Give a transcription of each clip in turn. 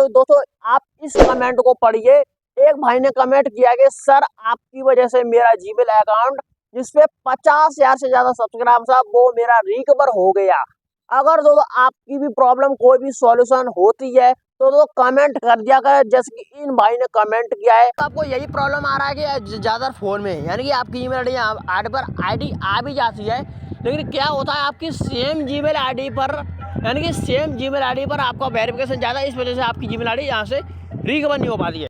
दोस्तों आप इस कमेंट को पढ़िए। एक भाई ने कमेंट किया कि सर आपकी वजह से मेरा जीमेल अकाउंट जिसपे 50,000 से ज्यादा सब्सक्राइबर था वो मेरा रिकवर हो गया। अगर दोस्तों आपकी भी प्रॉब्लम कोई भी सॉल्यूशन होती है तो दोस्तों कमेंट कर दिया करें, जैसे कि इन भाई ने कमेंट किया है। तो आपको यही प्रॉब्लम आ रहा है कि ज्यादा फोन में यानी कि आपकी ईमेल आईडी पर आईडी आ भी जाती है, लेकिन क्या होता है आपकी सेम जीमेल आईडी पर यानी कि सेम जीमेल आईडी पर आपका वेरिफिकेशन ज़्यादा, इस वजह से आपकी जीमेल आईडी यहाँ से रिकवर नहीं हो पाती है।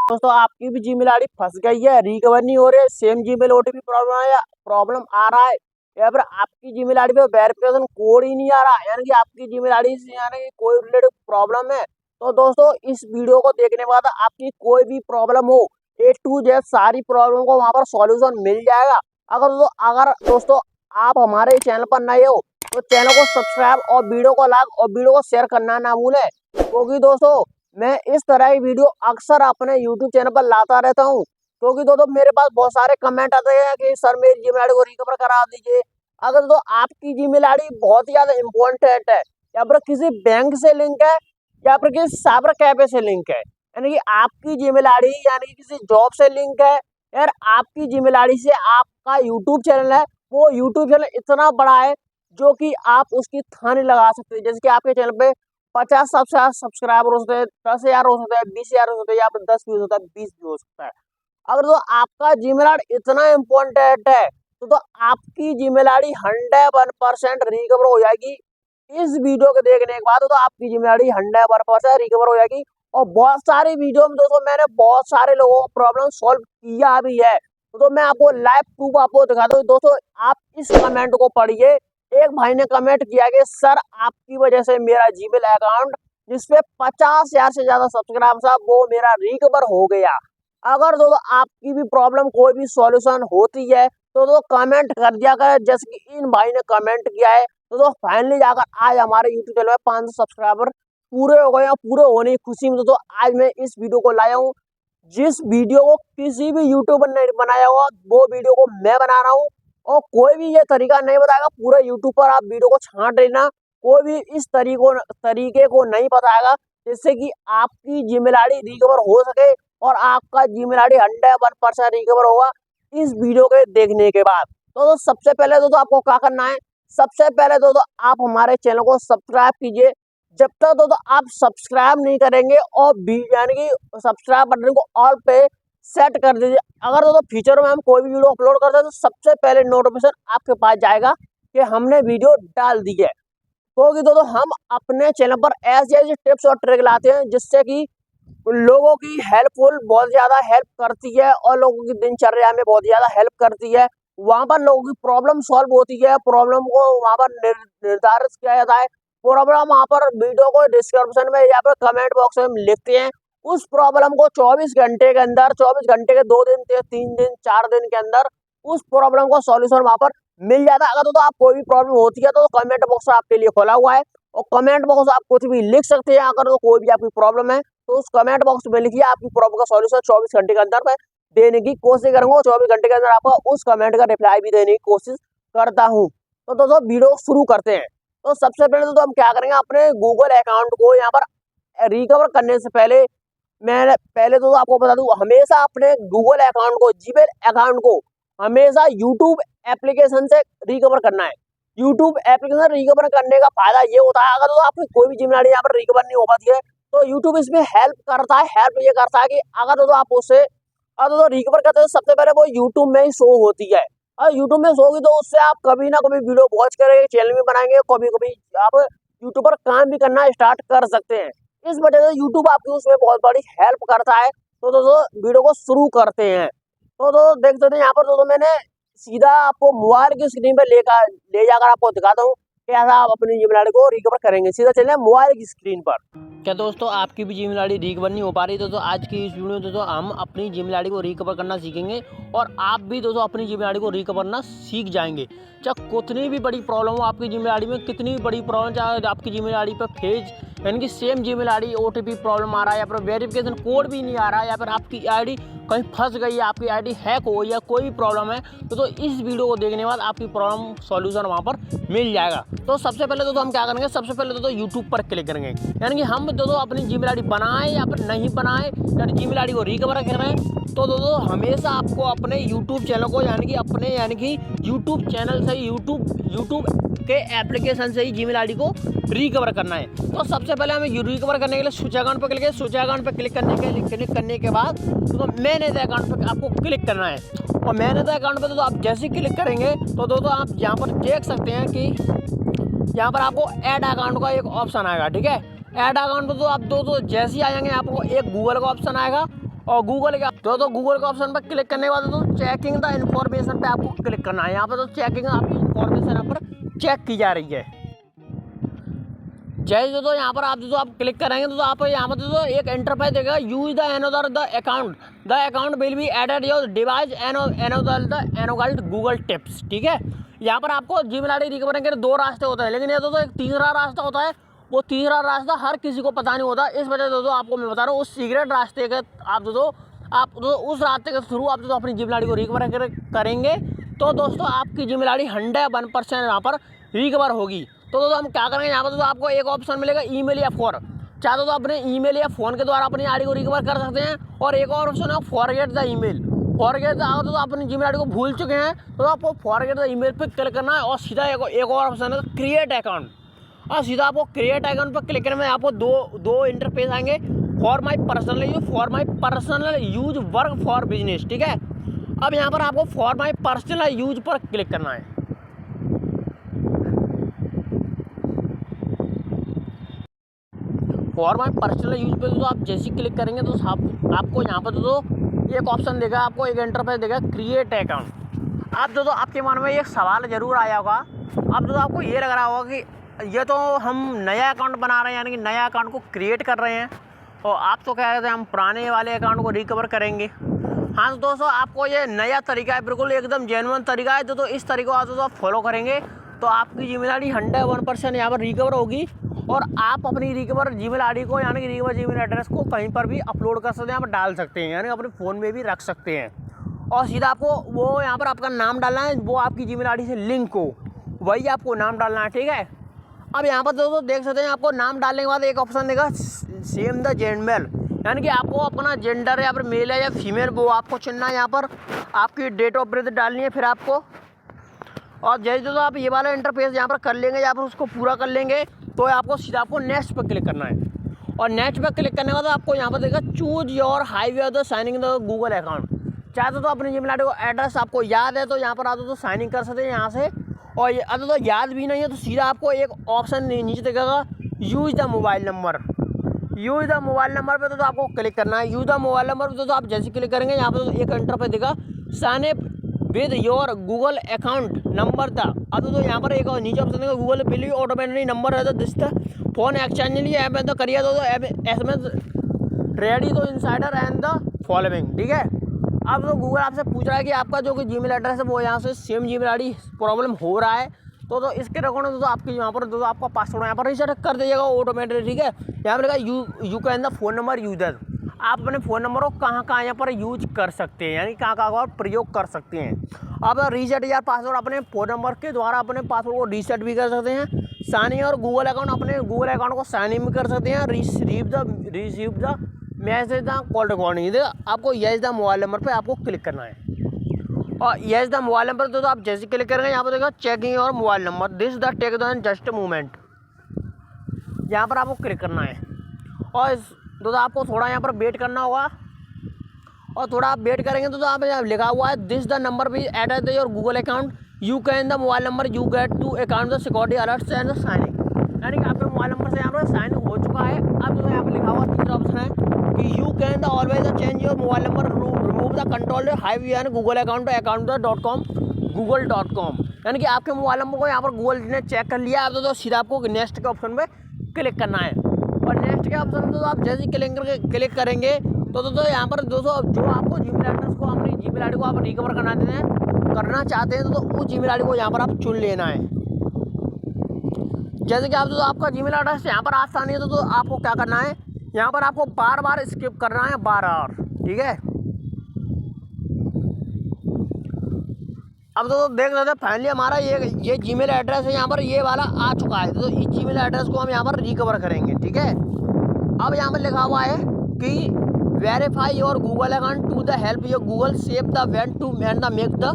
दोस्तों आपकी भी जीमेल आईडी फंस गई है, रिकवर नहीं हो रही है, सेम जीमेल ओटीपी प्रॉब्लम आ रहा है, या फिर आपकी जीमेल आईडी पे वेरिफिकेशन कोड ही नहीं आ रहा, यानी कि आपकी जीमेल आईडी से यानी कि कोई रिलेटेड प्रॉब्लम है। तो दोस्तों इस वीडियो को देखने के बाद आपकी कोई भी प्रॉब्लम हो A to Z सारी प्रॉब्लम को वहाँ पर सॉल्यूशन मिल जाएगा। अगर दोस्तों आप हमारे चैनल पर नए हो तो चैनल को सब्सक्राइब और वीडियो को लाइक और वीडियो को शेयर करना ना भूलें, क्योंकि दोस्तों मैं इस तरह की वीडियो अक्सर अपने YouTube चैनल पर लाता रहता हूं। क्योंकि दोस्तों मेरे पास बहुत सारे कमेंट आते हैं कि सर मेरी जीमेल आईडी को रिकवर करा दीजिए। अगर तो आपकी जीमेल आईडी बहुत ही ज्यादा इम्पोर्टेंट है, या फिर किसी बैंक से लिंक है या फिर किसी साइबर कैफे से लिंक है, यानी कि आपकी जीमेल आईडी यानी कि किसी जॉब से लिंक है, यार आपकी जीमेल आईडी से आपका यूट्यूब चैनल है, वो यूट्यूब चैनल इतना बड़ा है जो कि आप उसकी थाने लगा सकते हैं। जैसे कि आपके चैनल पे 50 सब्सक्राइबर हो सकते हैं, 10,000 हो सकते हैं, 20,000 हो सकते हैं, या फिर 10 भी हो सकता है, 20 भी हो सकता है। अगर तो आपका जीमेल आईडी इतना इम्पोर्टेंट है तो आपकी जीमेल आईडी 100% रिकवर हो जाएगी। इस वीडियो के देखने के बाद तो आपकी जीमेल आईडी 100% रिकवर हो जाएगी। और बहुत सारी वीडियो में दोस्तों मैंने बहुत सारे लोगों को प्रॉब्लम सॉल्व किया भी है, तो मैं आपको लाइव प्रूफ आपको दिखाता हूँ। दोस्तों आप इस कमेंट को पढ़िए। एक भाई ने कमेंट किया कि सर आपकी वजह से मेरा जीमेल अकाउंट जिसपे 50,000 से ज्यादा सब्सक्राइबर था वो मेरा रिकवर हो गया। अगर दोस्तों आपकी भी प्रॉब्लम कोई भी सॉल्यूशन होती है तो कमेंट कर दिया करें, जैसे कि इन भाई ने कमेंट किया है। तो फाइनली जाकर आज हमारे यूट्यूब चैनल में 500 सब्सक्राइबर पूरे हो गए हैं। पूरे होने की खुशी में आज मैं इस वीडियो को लाया हूँ, जिस वीडियो को किसी भी यूट्यूबर ने बनाया हुआ वो वीडियो को मैं बना रहा हूँ। और कोई भी ये तरीका नहीं बताएगा, पूरे यूट्यूब पर आप वीडियो को छांट लेना, कोई भी इस तरीके को नहीं बताएगा जिससे कि आपकी जीमेल आईडी रिकवर हो सके और आपका जीमेल आईडी 100% रिकवर होगा इस वीडियो के देखने के बाद। तो सबसे पहले आपको क्या करना है, सबसे पहले आप हमारे चैनल को सब्सक्राइब कीजिए। जब तक आप सब्सक्राइब नहीं करेंगे और यानी कि सब्सक्राइब बटन को ऑल पे सेट कर दीजिए। अगर फ्यूचर में हम कोई भी वीडियो अपलोड करते हैं तो सबसे पहले नोटिफिकेशन आपके पास जाएगा कि हमने वीडियो डाल दी है। क्योंकि हम अपने चैनल पर ऐसे टिप्स और ट्रिक लाते हैं जिससे कि लोगों की बहुत ज्यादा हेल्प करती है और लोगों की दिनचर्या में बहुत ज्यादा हेल्प करती है। वहां पर लोगों की प्रॉब्लम सॉल्व होती है, प्रॉब्लम को वहां पर निर्धारित किया जाता है। प्रॉब्लम वहां पर वीडियो को डिस्क्रिप्शन में या फिर कमेंट बॉक्स में लिखते हैं। उस प्रॉब्लम को 24 घंटे के अंदर, 24 घंटे के 2 दिन, 3 दिन, 4 दिन के अंदर उस प्रॉब्लम का सॉल्यूशन वहां पर मिल जाता है। अगर आप कोई भी प्रॉब्लम होती है तो कमेंट बॉक्स आपके लिए खोला हुआ है और कमेंट बॉक्स आप कुछ भी लिख सकते हैं। अगर कोई भी आपकी प्रॉब्लम है तो उस कमेंट बॉक्स में लिखिए, आपकी प्रॉब्लम का सॉल्यूशन 24 घंटे के अंदर मैं देने की कोशिश करूंगा। 24 घंटे के अंदर आपको उस कमेंट का रिप्लाई भी देने की कोशिश करता हूं। तो दोस्तों वीडियो शुरू करते हैं। तो सबसे पहले हम क्या करेंगे, अपने गूगल अकाउंट को यहाँ पर रिकवर करने से पहले मैं आपको बता दूं, हमेशा अपने गूगल अकाउंट को, जीमेल अकाउंट को हमेशा यूट्यूब एप्लीकेशन से रिकवर करना है। यूट्यूब एप्लीकेशन रिकवर करने का फायदा ये होता है, अगर आपकी कोई भी जीमेल आईडी यहाँ पर रिकवर नहीं हो पाती है तो यूट्यूब इसमें हेल्प करता है। हेल्प ये करता है कि अगर आप उससे रिकवर करते हैं तो सबसे पहले वो यूट्यूब में ही शो होती है, और यूट्यूब में शो होगी तो उससे आप कभी ना कभी वीडियो वॉच करेंगे, चैनल भी बनाएंगे, कभी कभी आप यूट्यूब पर काम भी करना स्टार्ट कर सकते हैं। इस वजह से यूट्यूब आपकी उसमें बहुत बड़ी हेल्प करता है। तो दोस्तों वीडियो को शुरू करते हैं। तो देख सकते हैं यहाँ पर मैंने सीधा आपको मोबाइल की स्क्रीन पर ले जाकर आपको दिखाता हूँ कैसा आप अपनी जीमेल आईडी को रिकवर करेंगे। सीधा चलिए मोबाइल की स्क्रीन पर। क्या दोस्तों आपकी भी जीमेल आईडी रिकवर नहीं हो पा रही? दोस्तों आज की इस वीडियो में हम अपनी जीमेल आईडी को रिकवर करना सीखेंगे और आप भी दोस्तों अपनी जीमेल आईडी को रिकवर करना सीख जाएंगे। चाहे कितनी भी बड़ी प्रॉब्लम हो आपकी जीमेल आईडी में, कितनी भी बड़ी प्रॉब्लम, चाहे आपकी जीमेल आईडी पर फेज यानी कि same Gmail ID OTP problem आ रहा है, या फिर वेरिफिकेशन कोड भी नहीं आ रहा है, या फिर आपकी आईडी कहीं फंस गई है, आपकी आईडी हैक हो गई, या कोई भी प्रॉब्लम है तो इस वीडियो को देखने के बाद आपकी प्रॉब्लम सॉल्यूशन वहां पर मिल जाएगा। तो सबसे पहले हम क्या करेंगे, सबसे पहले यूट्यूब पर क्लिक करेंगे, यानी कि हम में दोस्तों अपनी जीमेल आईडी बनाएं या फिर नहीं बनाएं, या जीमेल आईडी को रिकवर कर रहे हैं, तो दोस्तों हमेशा आपको अपने यूट्यूब चैनल को यानी कि यूट्यूब चैनल से यूट्यूब के एप्लीकेशन से ही जीमेल आईडी को रिकवर करना है। तो सबसे पहले हमें रिकवर करने के लिए स्विच अकाउंट पर क्लिक, स्विच अकाउंट पर क्लिक करने के बाद तो मैनेज अकाउंट पर आपको क्लिक करना है। और मैनेज अकाउंट पर तो आप जैसे ही क्लिक करेंगे तो दोस्तों आप यहाँ पर देख सकते हैं कि यहाँ पर आपको ऐड अकाउंट का एक ऑप्शन आएगा। ठीक है, ऐड अकाउंट तो आप दोस्तों जैसे ही आएंगे आपको एक गूगल का ऑप्शन आएगा, और गूगल का तो गूगल का ऑप्शन पर क्लिक करने के बाद तो चेकिंग द इन्फॉर्मेशन पे आपको क्लिक करना है। यहाँ पर तो चेकिंग आपकी इन्फॉर्मेशन यहाँ पर चेक की जा रही है। जैसे तो यहाँ पर आप क्लिक करेंगे तो आप यहाँ पर एक इंटरफेस देगा, use the another the account will be added your device एनोगल्ड गूगल टिप्स। ठीक है, यहाँ पर आपको जीमेल आईडी रिकवर के 2 रास्ते होते हैं, लेकिन ये तो एक तीसरा रास्ता होता है। वो तीसरा रास्ता हर किसी को पता नहीं होता, इस वजह से दोस्तों आपको मैं बता रहा हूँ उस सीक्रेट रास्ते के आप उस रास्ते के थ्रू आप अपनी जीमेल आईडी को रिकवर करेंगे तो दोस्तों आपकी जीमेल आईडी 100% यहाँ पर रिकवर होगी। तो दोस्तों हम क्या करेंगे, यहाँ पर आपको एक ऑप्शन मिलेगा ईमेल या फोन, चाहे तो अपने ईमेल या फ़ोन के द्वारा अपनी आईडी को रिकवर कर सकते हैं, और एक और ऑप्शन है फॉरगेट द ईमेल। फॉरगेट तो अपनी जीमेल आईडी को भूल चुके हैं तो आपको फॉरगेट द ईमेल पर क्लिक करना है, और सीधा एक और ऑप्शन है क्रिएट अकाउंट, और सीधा आपको क्रिएट अकाउंट पर क्लिक करने में आपको दो इंटरफेस आएंगे, for my personal use work for business. ठीक है, अब यहाँ पर आपको फॉर माई पर्सनल यूज पर क्लिक करना है। फॉर माई पर्सनल यूज पे तो आप जैसे ही क्लिक करेंगे तो आपको यहाँ पर तो एक ऑप्शन देगा, आपको एक इंटरफेस देगा क्रिएट अकाउंट। आप दोस्तों आपके मन में एक सवाल जरूर आया होगा, अब दोस्तों आपको ये लग रहा होगा कि ये तो हम नया अकाउंट बना रहे हैं, यानी कि नया अकाउंट को क्रिएट कर रहे हैं, और आप तो क्या कहते हैं हम पुराने वाले अकाउंट को रिकवर करेंगे। हाँ तो दोस्तों आपको ये नया तरीका है, बिल्कुल एकदम जेन्युइन तरीका है। तो इस तरीके को आप फॉलो करेंगे तो आपकी जीमेल आईडी 100% यहाँ पर रिकवर होगी, और आप अपनी रिकवर जीमेल आईडी को यानी कि रिकवर जीमेल एड्रेस को कहीं पर भी अपलोड कर सकते हैं, यहाँ पर डाल सकते हैं, यानी अपने फ़ोन में भी रख सकते हैं। और सीधा आपको वो यहाँ पर आपका नाम डालना है, वो आपकी जीमेल आईडी से लिंक हो, वही आपको नाम डालना है। ठीक है, अब यहाँ पर दोस्तों देख सकते हैं आपको नाम डालने के बाद एक ऑप्शन देगा सेम द जेंडर, यानी कि आपको अपना जेंडर या फिर मेल है या फीमेल वो आपको चुनना है। यहाँ पर आपकी डेट ऑफ बर्थ डालनी है फिर आपको, और जैसे तो आप ये वाला इंटरफेस यहाँ पर कर लेंगे या फिर उसको पूरा कर लेंगे तो आपको सीधा आपको नेक्स्ट पर क्लिक करना है, और नेक्स्ट पर क्लिक करने के बाद आपको यहाँ पर देगा choose your highway the signing the Google account. चाहते तो अपनी जीमेल आईडी को एड्रेस आपको याद है तो यहाँ पर आते तो साइन इन कर सकते हैं यहाँ से, और अगर तो याद भी नहीं है तो सीधा आपको एक ऑप्शन नीचे दिखेगा use the mobile number. Use the mobile number पे तो आपको क्लिक करना है। यूज द मोबाइल नंबर पे तो आप जैसे क्लिक करेंगे यहाँ पर एक इंटरफेस देगा sign up with your Google account number था। अब तो यहाँ पर एक नीचे ऑप्शन देगा Google bill you automatically number है तो दिस फोन एक्सचेंज लिए ऐप तो करिए तो SMS रेडी तो इनसाइडर एंड द फॉलोइंग। ठीक है, अब तो गूगल आपसे पूछ रहा है कि आपका जो जीमेल एड्रेस है वो यहाँ से सेम जीमेल आईडी प्रॉब्लम हो रहा है, तो इसके अकॉर्डिंग तो आपके यहाँ पर तो आपका पासवर्ड यहाँ पर रीसेट कर दीजिएगा ऑटोमेटिक। ठीक है, यहाँ पर लिखा you can the phone number user, आप अपने फ़ोन नंबर को कहाँ यहाँ पर यूज कर सकते हैं, यानी कहाँ प्रयोग कर सकते हैं। आप रीसेट या पासवर्ड अपने फ़ोन नंबर के द्वारा अपने पासवर्ड को रीसेट भी कर सकते हैं, साइन इन और गूगल अकाउंट अपने गूगल अकाउंट को साइन इन भी कर सकते हैं, receive the message the call recording. आपको यस द मोबाइल नंबर पर आपको क्लिक करना है, और यस द मोबाइल नंबर तो आप जैसे क्लिक करेंगे यहाँ पर देखा चेकिंग और mobile number this the take the just movement, यहाँ पर आपको क्लिक करना है। और दोस्तों आपको थोड़ा यहाँ पर वेट करना होगा, और थोड़ा आप वेट करेंगे तो आप यहाँ लिखा हुआ है दिस द नंबर भी add your Google account you can the mobile number you get to account the security alerts and signing, यानी कि आपके मोबाइल नंबर से यहाँ पर साइन हो चुका है। अब तो यहाँ पर लिखा हुआ तीसरा ऑप्शन है कि you can the always change your mobile number remove the control hive यानी गूगल अकाउंट.com google.com, यानी कि आपके मोबाइल नंबर को यहाँ पर गूगल ने चेक कर लिया। अब तो सीधा आपको नेक्स्ट के ऑप्शन पे क्लिक करना है, और नेक्स्ट के ऑप्शन तो आप जैसे ही क्लिक करेंगे तो यहाँ पर दोस्तों जो आपको जीमेल एड्रेस को अपनी जीमेल आईडी को आप रिकवर करना चाहते हैं तो उस जीमेल आईडी को यहाँ पर आप चुन लेना है। जैसे कि आप तो आपका जीमेल एड्रेस यहाँ पर आसानी है तो आपको क्या करना है, यहाँ पर आपको बार स्किप करना है 12 और। ठीक है, अब तो देख रहे थे फाइनली हमारा ये जीमेल एड्रेस है यहाँ पर ये वाला आ चुका है, तो इस जीमेल एड्रेस को हम यहाँ पर रिकवर करेंगे। ठीक है, अब यहाँ पर लिखा हुआ है कि verify your Google account to the help your Google save the went to and the make the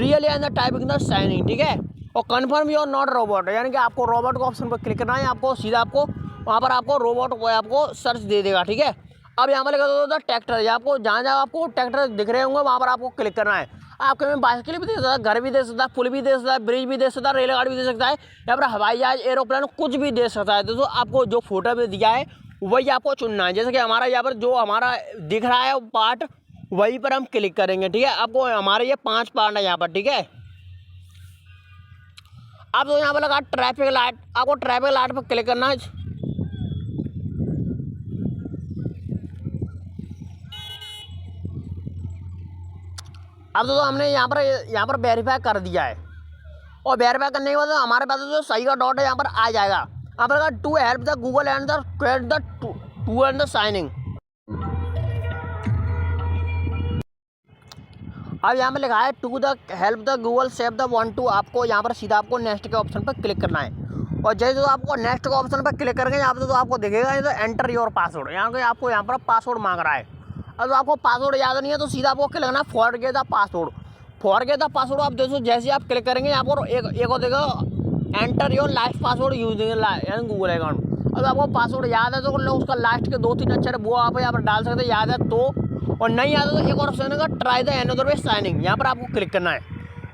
really and the typing the signing, ठीक है। और कन्फर्म योर नॉट रोबोट, यानी कि आपको रोबोट को ऑप्शन पर क्लिक करना है, आपको सीधा आपको वहाँ पर आपको रोबोट को आपको सर्च दे देगा, ठीक है। अब यहाँ पर लिखा होता है ट्रैक्टर, आपको जहाँ जहाँ आपको ट्रैक्टर दिख रहे होंगे वहाँ पर आपको क्लिक करना है। आपके में बाइसिकल भी दे सकता है, घर भी दे सकता है, पुल भी दे सकता है, ब्रिज भी दे सकता है, रेलगाड़ी भी दे सकता है, या फिर हवाई जहाज, एरोप्लेन कुछ भी दे सकता है। दोस्तों आपको जो फोटो में दिया है वही आपको चुनना है। जैसे कि हमारा यहाँ पर जो हमारा दिख रहा है पार्ट, वहीं पर हम क्लिक करेंगे, ठीक है। आपको हमारे ये 5 पार्ट है यहाँ पर, ठीक है। अब तो यहाँ पर लगा ट्रैफिक लाइट, आपको ट्रैफिक लाइट पर क्लिक करना है। अब तो हमने यहाँ पर वेरीफाई कर दिया है, और वेरीफाई करने के बाद हमारे पास जो सही का डॉट है यहाँ पर आ जाएगा। यहाँ पर to help the Google and the create the to and the signing. अब यहाँ पर लिखा है to the help the Google save the want to, आपको यहाँ पर सीधा आपको नेक्स्ट के ऑप्शन पर क्लिक करना है। और जैसे तो आपको नेक्स्ट के ऑप्शन पर क्लिक करेंगे यहाँ पर तो आपको दिखेगा तो एंटर योर पासवर्ड, यहाँ पे आपको यहाँ पर पासवर्ड मांग रहा है। अब तो आपको पासवर्ड याद नहीं है तो सीधा आपको क्लिक करना है forget the password. Forget the password आप दोस्तों जैसे आप क्लिक करेंगे यहाँ पर एक और देगा enter your last password using Google account. अगर आपको पासवर्ड याद है तो उसका लास्ट के 2-3 अक्षर वो आप यहाँ पर डाल सकते हैं, याद है तो। और नहीं याद है तो एक और ऑप्शन है try the another way signing, यहाँ पर आपको क्लिक करना है।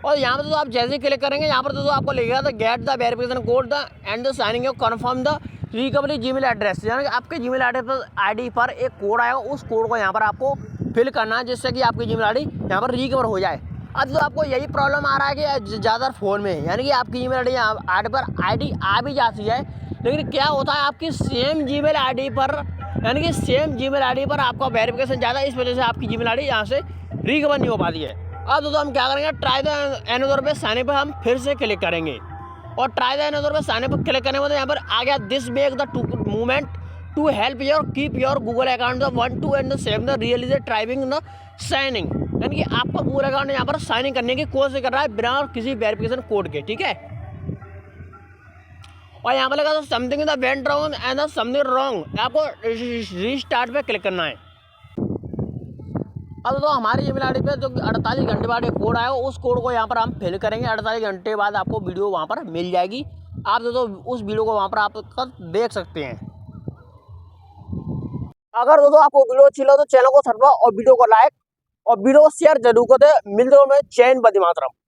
और यहाँ पर तो आप जैसे ही क्लिक करेंगे यहाँ पर तो आपको लिखेगा था get the verification code the end the signing confirm the recovery Gmail address, यानी कि आपके जीमेल आईडी पर एक कोड आएगा, उस कोड को यहाँ पर आपको फिल करना है जिससे कि आपकी जीमेल आईडी यहाँ पर रिकवर हो जाए। अब तो आपको यही प्रॉब्लम आ रहा है कि ज़्यादा फ़ोन में, यानी कि आपकी जीमेल आईडी आ भी जाती है, लेकिन क्या होता है आपकी सेम जीमेल आईडी पर, यानी कि सेम जीमेल आईडी पर आपका वेरिफिकेशन ज़्यादा, इस वजह से आपकी जीमेल आईडी यहाँ से रिकवर नहीं हो पाती है। अब तो हम क्या करेंगे try the another pay sign पर हम फिर से क्लिक करेंगे, और try the another pay sign पर क्लिक करने के बाद यहाँ पर आ गया this make the movement to help your keep your Google account the one two and the save the really thriving the signing, यानी कि आपका गूगल अकाउंट यहाँ पर साइनिंग करने की कोशिश कर रहा है बिना किसी वेरिफिकेशन कोड के, ठीक है। और यहाँ पर लगा तो something the went wrong and something wrong, आपको रीस्टार्ट पे क्लिक करना है। अब तो हमारी ईमेल आईडी पे जो 48 घंटे बाद एक कोड आएगा, उस कोड को यहाँ पर हम फिल करेंगे। 48 घंटे बाद आपको वीडियो वहाँ पर मिल जाएगी, आप तो उस वीडियो को वहाँ पर आप देख सकते हैं। अगर दोस्तों आपको वीडियो अच्छी लगे तो चैनल को सब्सक्राइब और वीडियो को लाइक और वीडियो को शेयर जरूर कर दे। मिलते हैं, मैं जय हिंद, वंदे मातरम।